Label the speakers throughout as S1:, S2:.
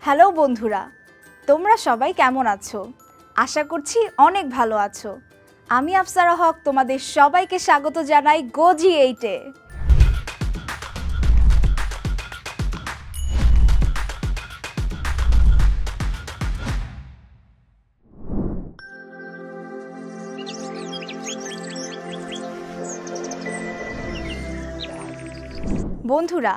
S1: Hello বন্ধুরা, তোমরা সবাই কেমন আছো? আশা করছি অনেক ভালো আছো। আমি আফসারা হক তোমাদের সবাইকে স্বাগত জানাই GoG8-এ। বন্ধুরা,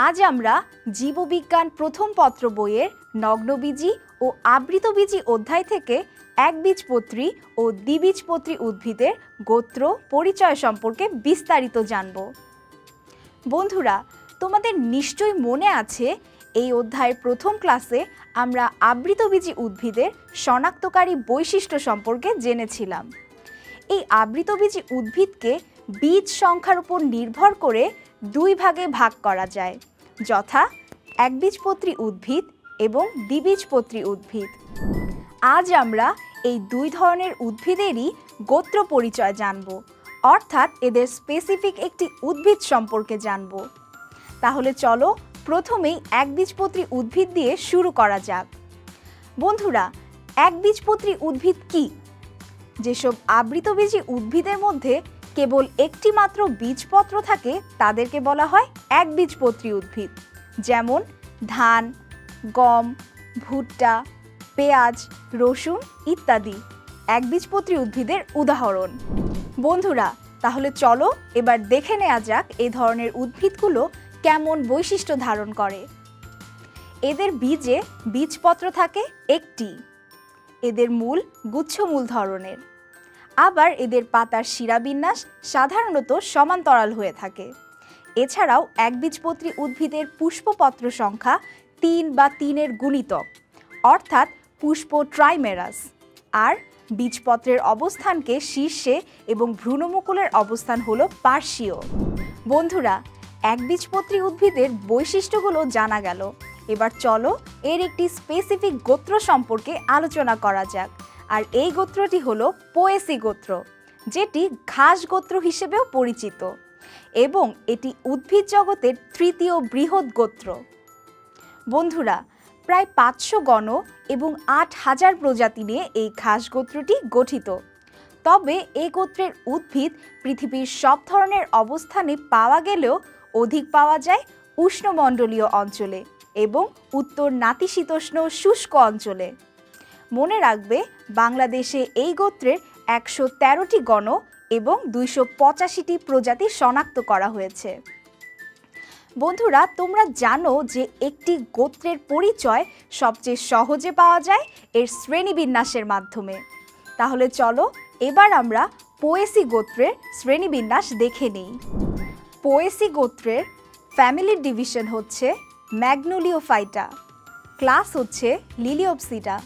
S1: আজ আমরা জীববিজ্ঞান প্রথম পত্র বইয়ের নগ্নবীজি ও আবৃতবীজি অধ্যায় থেকে একবীজপত্রী ও দ্বিবীজপত্রী উদ্ভিদের গোত্র পরিচয় সম্পর্কে বিস্তারিত জানব। বন্ধুরা, তোমাদের নিশ্চয়ই মনে আছে এই অধ্যায়ের প্রথম ক্লাসে আমরা আবৃতবীজি উদ্ভিদের শনাক্তকারী বৈশিষ্ট্য সম্পর্কে জেনেছিলাম। এই আবৃতবীজি উদ্ভিদকে বীজ সংখ্যার উপর নির্ভর করে দুই ভাগে ভাগ করা যায়, যথা একবীজপত্রী উদ্ভিদ এবং দ্বিবীজপত্রী উদ্ভিদ। আজ আমরা এই দুই ধরনের উদ্ভিদেরই গোত্র পরিচয় জানব, অর্থাৎ এদের স্পেসিফিক একটি উদ্ভিদ সম্পর্কে জানব। তাহলে চলো প্রথমেই একবীজপত্রী উদ্ভিদ দিয়ে শুরু করা যাক। বন্ধুরা, একবীজপত্রী উদ্ভিদ কি? যেসব আবৃতবীজি উদ্ভিদের মধ্যে কেবল একটি মাত্র বীজপত্র থাকে তাদেরকে বলা হয় একবীজপত্রী উদ্ভিদ, যেমন ধান, গম, ভুট্টা, পেঁয়াজ, রসুন ইত্যাদি একবীজপত্রী উদ্ভিদের উদাহরণ। বন্ধুরা, তাহলে চলো এবার দেখে নেওয়া যাক এই ধরনের উদ্ভিদগুলো কেমন বৈশিষ্ট্য ধারণ করে। এদের বীজে বীজপত্র থাকে একটি। এদের মূল গুচ্ছমূল ধরনের। আবার এদের পাতার শিরাবিন্যাস সাধারণত সমান্তরাল হয়ে থাকে। এছাড়াও একবীজপত্রী উদ্ভিদের পুষ্পপত্র সংখ্যা ৩ বা ৩-এর গুণিতক, অর্থাৎ পুষ্প ট্রাইমেরাস। আর বীজপত্রের অবস্থানকে শীর্ষে এবং ভ্রূণমুকুলের অবস্থান হলো পার্শ্বীয়। বন্ধুরা, একবীজপত্রী উদ্ভিদের বৈশিষ্ট্যগুলো জানা গেল। এবার চলো এর একটি স্পেসিফিক গোত্র সম্পর্কে আলোচনা করা যাক। আর এই গোত্রটি হলো পোয়েসি গোত্র, যেটি ঘাস গোত্র হিসেবেও পরিচিত, এবং এটি উদ্ভিদ জগতের তৃতীয় বৃহৎ গোত্র। বন্ধুরা, প্রায় 500 গণ এবং 8000 প্রজাতি নিয়ে এই ঘাস গোত্রটি গঠিত। তবে এই গোত্রের উদ্ভিদ পৃথিবীর সব ধরনের অবস্থানে পাওয়া গেলেও অধিক পাওয়া যায় উষ্ণমণ্ডলীয় অঞ্চলে এবং উত্তর নাতিশীতোষ্ণ শুষ্ক অঞ্চলে। মনে রাখবে, বাংলাদেশে এই গোত্রের 113টি গণ এবং 285টি প্রজাতি শনাক্ত করা হয়েছে। বন্ধুরা, তোমরা জানো যে একটি গোত্রের পরিচয় সবচেয়ে সহজে পাওয়া যায় এর শ্রেণীবিন্যাসের মাধ্যমে। তাহলে চলো এবার আমরা পোয়েসি গোত্রের শ্রেণীবিন্যাস দেখে নিই। পোয়েসি গোত্রের ফ্যামিলির ডিভিশন হচ্ছে ম্যাগনোলিওফাইটা, ক্লাস হচ্ছে লিলিওপসিটা,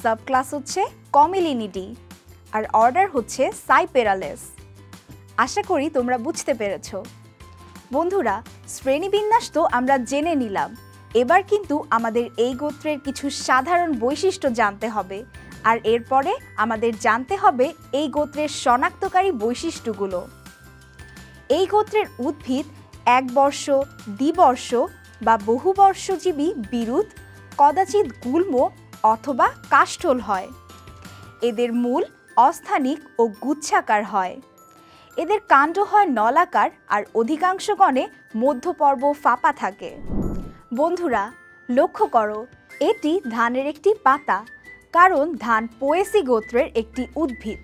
S1: সাবক্লাস হচ্ছে কমিলিনিডি, আর অর্ডার হচ্ছে সাইপেরালেস। আশা করি তোমরা বুঝতে পেরেছ। বন্ধুরা, শ্রেণীবিন্যাস তো আমরা জেনে নিলাম। এবার কিন্তু আমাদের এই গোত্রের কিছু সাধারণ বৈশিষ্ট্য জানতে হবে, আর এরপরে আমাদের জানতে হবে এই গোত্রের শনাক্তকারী বৈশিষ্ট্যগুলো। এই গোত্রের উদ্ভিদ একবর্ষ, দ্বিবর্ষ বা বহুবর্ষজীবী বিরুৎ, কদাচিৎ গুল্ম অথবা কাষ্ঠল হয়। এদের মূল অস্থানিক ও গুচ্ছাকার হয়। এদের কাণ্ড হয় নলাকার, আর অধিকাংশ গণে মধ্যপর্ব ফাঁপা থাকে। বন্ধুরা, লক্ষ্য করো, এটি ধানের একটি পাতা, কারণ ধান পোয়েসি গোত্রের একটি উদ্ভিদ।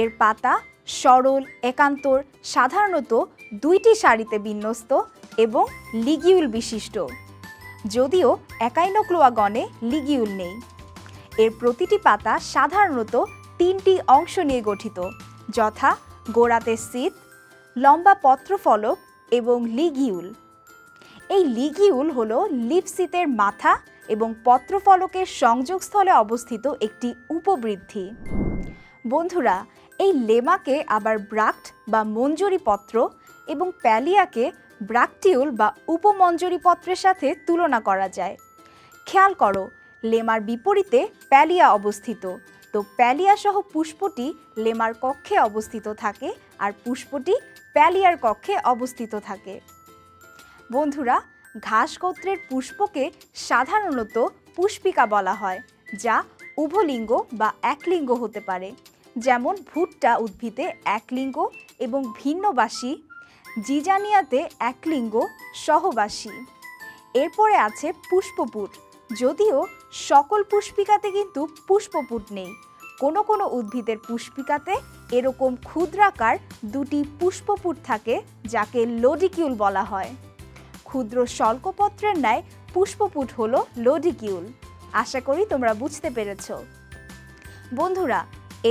S1: এর পাতা সরল একান্তর, সাধারণত 2টি সারিতে বিন্যস্ত এবং লিগিউল বিশিষ্ট, যদিও একাইনোক্লোয়া গণে লিগিউল নেই। এর প্রতিটি পাতা সাধারণত 3টি অংশ নিয়ে গঠিত, যথা গোড়াতে সিথ, লম্বা পত্রফলক এবং লিগিউল। এই লিগিউল হলো লিফ সিথের মাথা এবং পত্রফলকের সংযোগস্থলে অবস্থিত একটি উপবৃদ্ধি। বন্ধুরা, এই লেমাকে আবার ব্রাক্ট বা মঞ্জরি পত্র এবং প্যালিয়াকে ব্রাক্টিউল বা উপমঞ্জরি পত্রের সাথে তুলনা করা যায়। খেয়াল করো, লেমার বিপরীতে প্যালিয়া অবস্থিত, তো প্যালিয়া সহ পুষ্পটি লেমার কক্ষে অবস্থিত থাকে আর পুষ্পটি প্যালিয়ার কক্ষে অবস্থিত থাকে। বন্ধুরা, ঘাস গোত্রের পুষ্পকে সাধারণত পুষ্পিকা বলা হয়, যা উভলিঙ্গ বা একলিঙ্গ হতে পারে, যেমন ভুট্টা উদ্ভিদে একলিঙ্গ এবং ভিন্নবাসী, জিজানিয়াতে একলিঙ্গ সহবাসী। এরপরে আছে পুষ্পপুট। যদিও সকল পুষ্পিকাতে কিন্তু পুষ্পপুট নেই, কোনো কোনো উদ্ভিদের পুষ্পিকাতে এরকম ক্ষুদ্রাকার দুটি পুষ্পপুট থাকে, যাকে লোডিকিউল বলা হয়। ক্ষুদ্র শল্কপত্রের ন্যায় পুষ্পপুট হলো লোডিকিউল। আশা করি তোমরা বুঝতে পেরেছ। বন্ধুরা,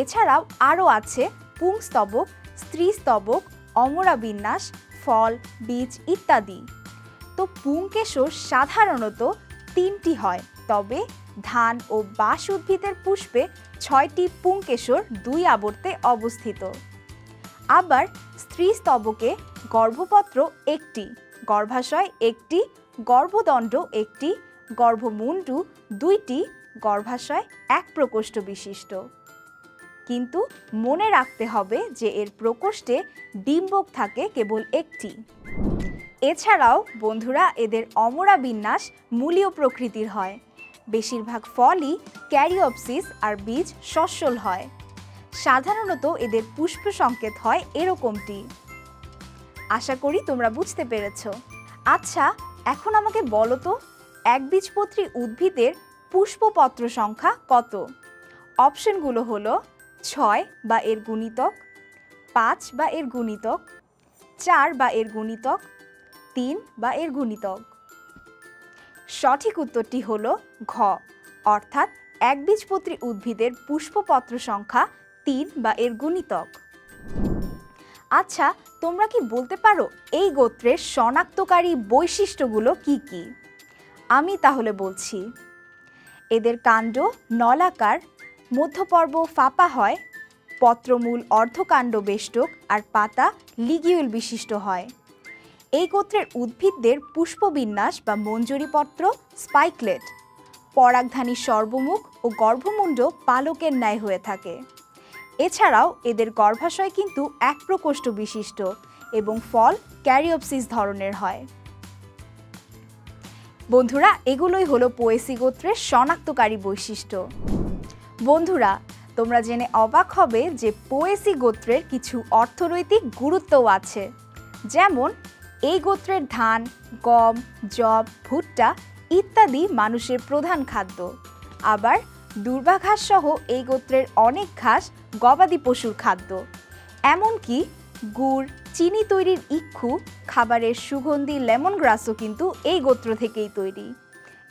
S1: এছাড়াও আরও আছে পুংস্তবক, স্ত্রীস্তবক, অমরা বিন্যাস, ফল, বীজ ইত্যাদি। তো পুংকেশর সাধারণত 3টি হয়, তবে ধান ও বাঁশ উদ্ভিদের পুষ্পে 6টি পুংকেশর 2 আবর্তে অবস্থিত। আবার স্ত্রীস্তবকে গর্ভপত্র 1টি, গর্ভাশয় 1টি, গর্ভদণ্ড 1টি, গর্ভমুণ্ডু 2টি, গর্ভাশয় 1 প্রকোষ্ঠ বিশিষ্ট। কিন্তু মনে রাখতে হবে যে এর প্রকোষ্ঠে ডিম্বক থাকে কেবল 1টি। এছাড়াও বন্ধুরা, এদের অমরা বিন্যাস মূলীয় প্রকৃতির হয়। বেশিরভাগ ফলই ক্যারিওপসিস আর বীজ সস্যল হয়। সাধারণত এদের পুষ্প সংকেত হয় এরকমটি। আশা করি তোমরা বুঝতে পেরেছ। আচ্ছা, এখন আমাকে বলো তো, একবীজপত্রী উদ্ভিদের পুষ্পপত্র সংখ্যা কত? অপশনগুলো হলো 6 বা এর গুণিতক, 5 বা এর গুণিতক, 4 বা এর গুণিতক, 3 বা এর গুণিতক। সঠিক উত্তরটি হলো ঘ, অর্থাৎ একবীজপত্রী উদ্ভিদের পুষ্পপত্র সংখ্যা 3 বা এর গুণিতক। আচ্ছা, তোমরা কি বলতে পারো এই গোত্রের শনাক্তকারী বৈশিষ্ট্যগুলো কি কি? আমি তাহলে বলছি। এদের কাণ্ড নলাকার, মধ্যপর্ব ফাঁপা হয়, পত্রমূল অর্ধকাণ্ড বেষ্টক আর পাতা লিগিউল বিশিষ্ট হয়। এই গোত্রের উদ্ভিদদের পুষ্পবিন্যাস বা মঞ্জুরিপত্র স্পাইকলেট। পরাগধানী সর্বমুখ ও গর্ভমুণ্ড পালকের ন্যায় হয়ে থাকে। এছাড়াও এদের গর্ভাশয় কিন্তু 1 প্রকোষ্ঠ বিশিষ্ট এবং ফল ক্যারিওপসিস ধরনের হয়। বন্ধুরা, এগুলোই হলো পোয়েসি গোত্রের শনাক্তকারী বৈশিষ্ট্য। বন্ধুরা, তোমরা জেনে অবাক হবে যে পোয়েসি গোত্রের কিছু অর্থনৈতিক গুরুত্বও আছে। যেমন এই গোত্রের ধান, গম, যব, ভুট্টা ইত্যাদি মানুষের প্রধান খাদ্য। আবার দুর্বা ঘাস সহ এই গোত্রের অনেক ঘাস গবাদি পশুর খাদ্য। এমনকি গুড়, চিনি তৈরির ইক্ষু, খাবারের সুগন্ধি লেমন গ্রাসও কিন্তু এই গোত্র থেকেই তৈরি।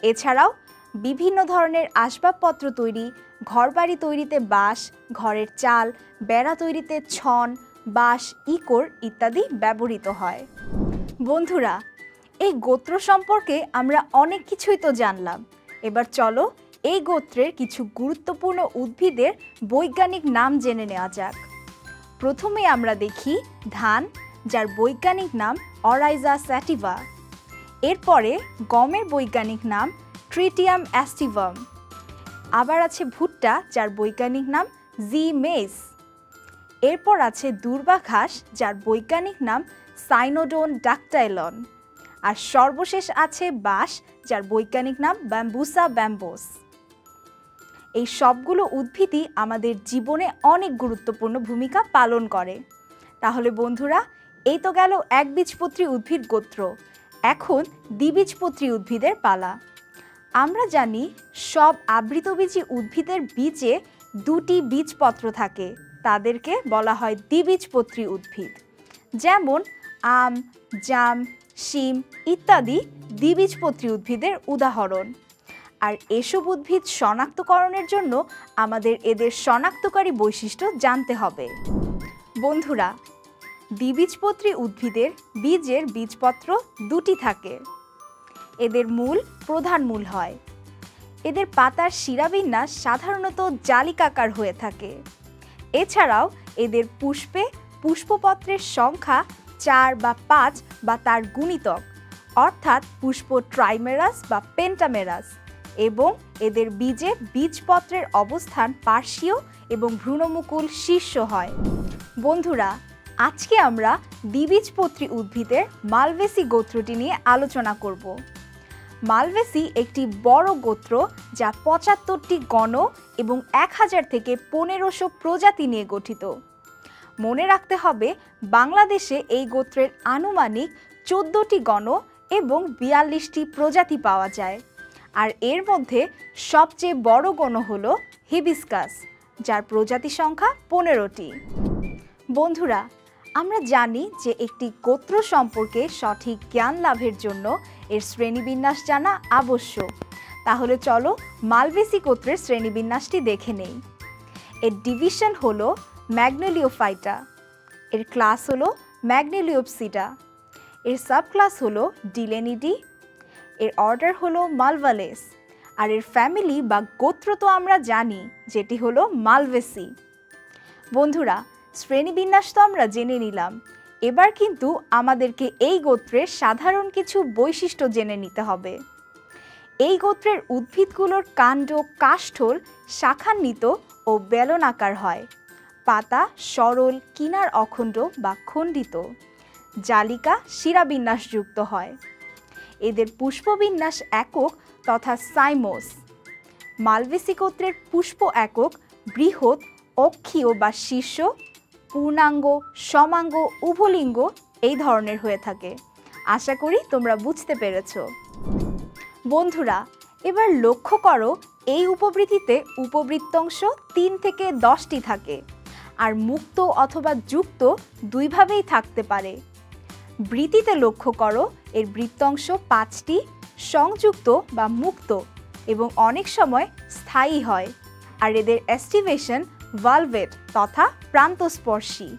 S1: এছাড়াও বিভিন্ন ধরনের আসবাবপত্র তৈরি, ঘরবাড়ি তৈরিতে বাঁশ, ঘরের চাল, বেড়া তৈরিতে ছন, বাঁশ, ইকোর ইত্যাদি ব্যবহৃত হয়। বন্ধুরা, এই গোত্র সম্পর্কে আমরা অনেক কিছুই তো জানলাম। এবার চলো এই গোত্রের কিছু গুরুত্বপূর্ণ উদ্ভিদের বৈজ্ঞানিক নাম জেনে নেওয়া যাক। প্রথমে আমরা দেখি ধান, যার বৈজ্ঞানিক নাম অরাইজা স্যাটিভা। এরপরে গমের বৈজ্ঞানিক নাম ট্রিটিয়াম অ্যাস্টিভাম। আবার আছে ভুট্টা, যার বৈজ্ঞানিক নাম জি মেস। এরপর আছে দুর্বা ঘাস, যার বৈজ্ঞানিক নাম সাইনোডন ডাকটাইলন। আর সর্বশেষ আছে বাঁশ, যার বৈজ্ঞানিক নাম ব্যাম্বুসা ব্যাম্বোস। এই সবগুলো উদ্ভিদই আমাদের জীবনে অনেক গুরুত্বপূর্ণ ভূমিকা পালন করে। তাহলে বন্ধুরা, এই তো গেল একবীজপত্রী উদ্ভিদ গোত্র। এখন দ্বিবীজপত্রী উদ্ভিদের পালা। আমরা জানি সব আবৃতবীজী উদ্ভিদের বীজে 2টি বীজপত্র থাকে, তাদেরকে বলা হয় দ্বিবীজপত্রী উদ্ভিদ। যেমন আম, জাম, শিম ইত্যাদি দ্বিবীজপত্রী উদ্ভিদের উদাহরণ। আর এসব উদ্ভিদ শনাক্তকরণের জন্য আমাদের এদের শনাক্তকারী বৈশিষ্ট্য জানতে হবে। বন্ধুরা, দ্বিবীজপত্রী উদ্ভিদের বীজের বীজপত্র 2টি থাকে। এদের মূল প্রধান মূল হয়। এদের পাতার শিরাবিন্যাস সাধারণত জালিকাকার হয়ে থাকে। এছাড়াও এদের পুষ্পে পুষ্পপত্রের সংখ্যা 4 বা 5 বা তার গুণিতক, অর্থাৎ পুষ্প ট্রাইমেরাস বা পেন্টামেরাস। এবং এদের বীজে বীজপত্রের অবস্থান পার্শ্বীয় এবং ভ্রূণমুকুল শীর্ষ হয়। বন্ধুরা, আজকে আমরা দ্বিবীজপত্রী উদ্ভিদের মালভেসি গোত্রটি নিয়ে আলোচনা করব। মালভেসি একটি বড় গোত্র যা ৭৫টি গণ এবং ১,০০০ থেকে ১৫০০ প্রজাতি নিয়ে গঠিত। মনে রাখতে হবে, বাংলাদেশে এই গোত্রের আনুমানিক ১৪টি গণ এবং ৪২টি প্রজাতি পাওয়া যায়। আর এর মধ্যে সবচেয়ে বড় গণ হল হিবিস্কাস, যার প্রজাতি সংখ্যা ১৫টি। বন্ধুরা, আমরা জানি যে একটি গোত্র সম্পর্কে সঠিক জ্ঞান লাভের জন্য এর শ্রেণীবিন্যাস জানা আবশ্যক। তাহলে চলো মালভেসি গোত্রের শ্রেণীবিন্যাসটি দেখে নেই। এর ডিভিশন হলো ম্যাগনোলিওফাইটা, এর ক্লাস হলো ম্যাগনোলিওপসিডা, এর সাবক্লাস হলো ডিলেনিডি, এর অর্ডার হলো মালভালেস, আর এর ফ্যামিলি বা গোত্র তো আমরা জানি, যেটি হলো মালভেসি। বন্ধুরা, শ্রেণীবিন্যাস তো আমরা জেনে নিলাম, এবার কিন্তু আমাদেরকে এই গোত্রের সাধারণ কিছু বৈশিষ্ট্য জেনে নিতে হবে। এই গোত্রের উদ্ভিদগুলোর কাণ্ড কাষ্ঠল শাখান্বিত ও বেলনাকার হয়। পাতা সরল, কিনার অখণ্ড বা খণ্ডিত। জালিকা শিরাবিন্যাসযুক্ত হয়। এদের পুষ্পবিন্যাস একক তথা সাইমোস। মালভেসি গোত্রের পুষ্প একক বৃহৎ, অক্ষীয় বা শীর্ষ, পূর্ণাঙ্গ, সমাঙ্গ, উভলিঙ্গ এই ধরনের হয়ে থাকে। আশা করি তোমরা বুঝতে পেরেছ। বন্ধুরা, এবার লক্ষ্য করো, এই উপবৃত্তিতে উপবৃত্তাংশ ৩ থেকে 10টি থাকে, আর মুক্ত অথবা যুক্ত দুইভাবেই থাকতে পারে। বৃত্তিতে লক্ষ্য করো, এর বৃত্তাংশ 5টি, সংযুক্ত বা মুক্ত এবং অনেক সময় স্থায়ী হয়। আর এদের এস্টিভেশন ভালভেট তথা প্রান্তস্পর্শী।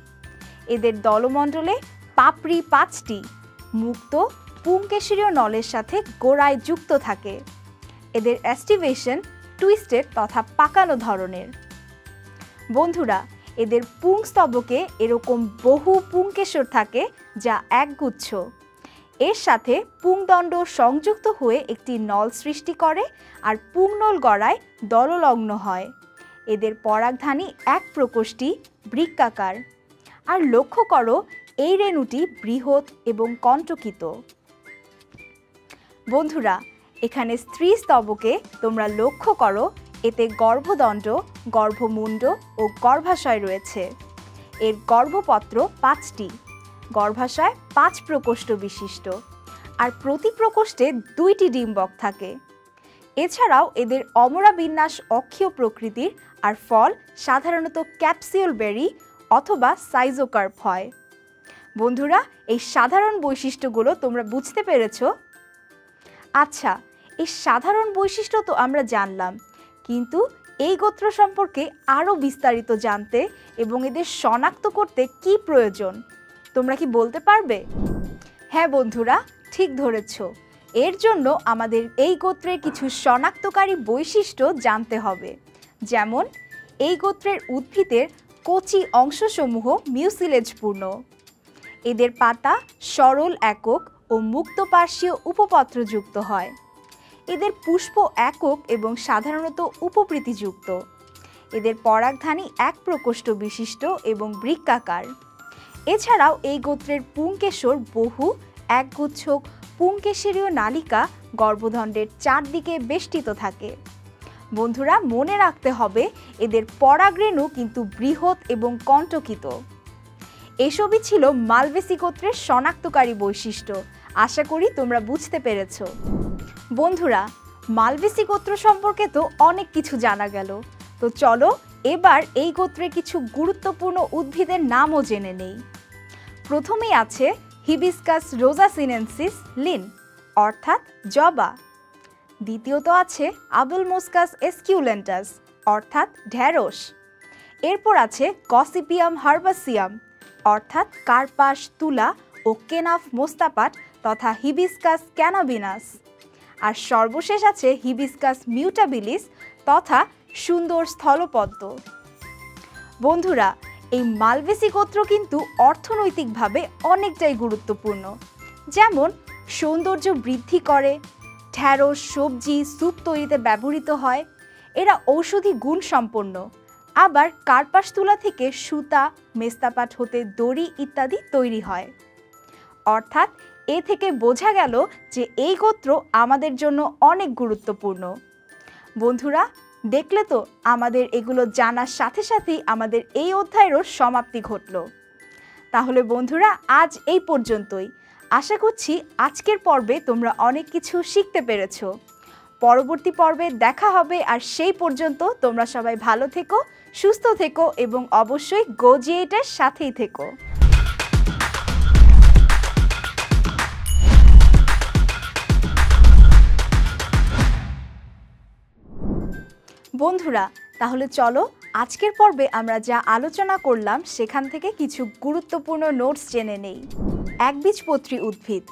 S1: এদের দলমণ্ডলে পাপড়ি 5টি, মুক্ত পুংকেশরীয় নলের সাথে গোড়ায় যুক্ত থাকে। এদের এস্টিভেশন টুইস্টেড তথা পাকানো ধরনের। বন্ধুরা, এদের পুংস্তবকে এরকম বহু পুংকেশর থাকে যা একগুচ্ছ। এর সাথে পুংদণ্ড সংযুক্ত হয়ে একটি নল সৃষ্টি করে আর পুংনল গড়ায় দললগ্ন হয়। এদের পরাগধানী এক প্রকোষ্ঠী, বৃক্কাকার। আর লক্ষ্য করো, এই রেণুটি বৃহৎ এবং কণ্টকিত। বন্ধুরা, এখানে স্ত্রী স্তবকে তোমরা লক্ষ্য করো, এতে গর্ভদণ্ড, গর্ভমুণ্ড ও গর্ভাশয় রয়েছে। এর গর্ভপত্র 5টি, গর্ভাশয় 5 প্রকোষ্ঠ বিশিষ্ট, আর প্রতি প্রকোষ্ঠে 2টি ডিম্বক থাকে। এছাড়াও এদের অমরা বিন্যাস অক্ষীয় প্রকৃতির, আর ফল সাধারণত ক্যাপসিউল বেরি অথবা সাইজোকার্প হয়। বন্ধুরা, এই সাধারণ বৈশিষ্ট্যগুলো তোমরা বুঝতে পেরেছ? আচ্ছা, এই সাধারণ বৈশিষ্ট্য তো আমরা জানলাম, কিন্তু এই গোত্র সম্পর্কে আরও বিস্তারিত জানতে এবং এদের শনাক্ত করতে কি প্রয়োজন, তোমরা কি বলতে পারবে? হ্যাঁ বন্ধুরা, ঠিক ধরেছ। এর জন্য আমাদের এই গোত্রের কিছু শনাক্তকারী বৈশিষ্ট্য জানতে হবে। যেমন, এই গোত্রের উদ্ভিদের কচি অংশসমূহ মিউসিলেজপূর্ণ। এদের পাতা সরল একক ও মুক্তপার্শ্বীয় উপপত্রযুক্ত হয়। এদের পুষ্প একক এবং সাধারণত উপবৃত্তিযুক্ত। এদের পরাগধানী এক প্রকোষ্ঠ বিশিষ্ট এবং বৃক্কাকার। এছাড়াও এই গোত্রের পুংকেশর বহু, একগুচ্ছ পুংকেশরীয় নালিকা গর্ভদণ্ডের চারদিকে বেষ্টিত থাকে। বন্ধুরা, মনে রাখতে হবে, এদের পরাগরেণু কিন্তু বৃহৎ এবং কণ্টকিত। এসবই ছিল মালভেসি গোত্রের শনাক্তকারী বৈশিষ্ট্য। আশা করি তোমরা বুঝতে পেরেছ। বন্ধুরা, মালভেসি গোত্র সম্পর্কে তো অনেক কিছু জানা গেল, তো চলো এবার এই গোত্রের কিছু গুরুত্বপূর্ণ উদ্ভিদের নামও জেনে নেই। প্রথমেই আছে হিবিস্কাস রোজাসিনেন্সিস লিন অর্থাৎ জবা। দ্বিতীয়ত আছে আবুলমোস্কাস এসকিউলেন্টাস অর্থাৎ ঢ্যাঁড়স। এরপর আছে গসিপিয়াম হার্বাসিয়াম অর্থাৎ কার্পাস, তুলা ও কেনাফ মোস্তাপাট তথা হিবিস্কাস ক্যানাবিনাস। আর সর্বশেষ আছে হিবিস্কাস মিউটাবিলিস তথা সুন্দর স্থলপদ্ম। বন্ধুরা, এই মালভেসি গোত্র কিন্তু অর্থনৈতিকভাবে অনেকটাই গুরুত্বপূর্ণ। যেমন সৌন্দর্য বৃদ্ধি করে, ঢ্যাঁড়স সবজি স্যুপ তৈরিতে ব্যবহৃত হয়। এরা ঔষধি গুণ সম্পন্ন, আবার কার্পাস তুলা থেকে সুতা, মেস্তাপাট হতে দড়ি ইত্যাদি তৈরি হয়। অর্থাৎ এ থেকে বোঝা গেল যে এই গোত্র আমাদের জন্য অনেক গুরুত্বপূর্ণ। বন্ধুরা, দেখলে তো আমাদের এগুলো জানার সাথে সাথেই আমাদের এই অধ্যায়েরও সমাপ্তি ঘটল। তাহলে বন্ধুরা, আজ এই পর্যন্তই। আশা করছি আজকের পর্বে তোমরা অনেক কিছু শিখতে পেরেছো। পরবর্তী পর্বে দেখা হবে, আর সেই পর্যন্ত তোমরা সবাই ভালো থেকো, সুস্থ থেকো এবং অবশ্যই GoG8 সাথেই থেকো। বন্ধুরা, তাহলে চলো আজকের পর্বে আমরা যা আলোচনা করলাম সেখান থেকে কিছু গুরুত্বপূর্ণ নোটস জেনে নেই। একবীজপত্রী উদ্ভিদ।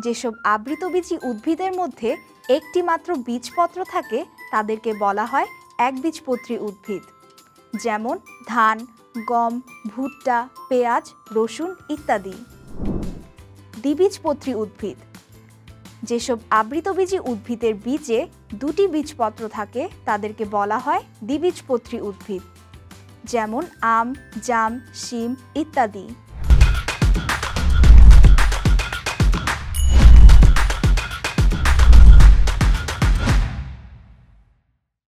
S1: যেসব আবৃতবীজী উদ্ভিদের মধ্যে একটি মাত্র বীজপত্র থাকে তাদেরকে বলা হয় একবীজপত্রী উদ্ভিদ, যেমন ধান, গম, ভুট্টা, পেঁয়াজ, রসুন ইত্যাদি। দ্বিবীজপত্রী উদ্ভিদ। যেসব আবৃতবীজী উদ্ভিদের বীজে দুটি বীজপত্র থাকে তাদেরকে বলা হয় দ্বিবীজপত্রী উদ্ভিদ, যেমন আম, জাম, শিম ইত্যাদি।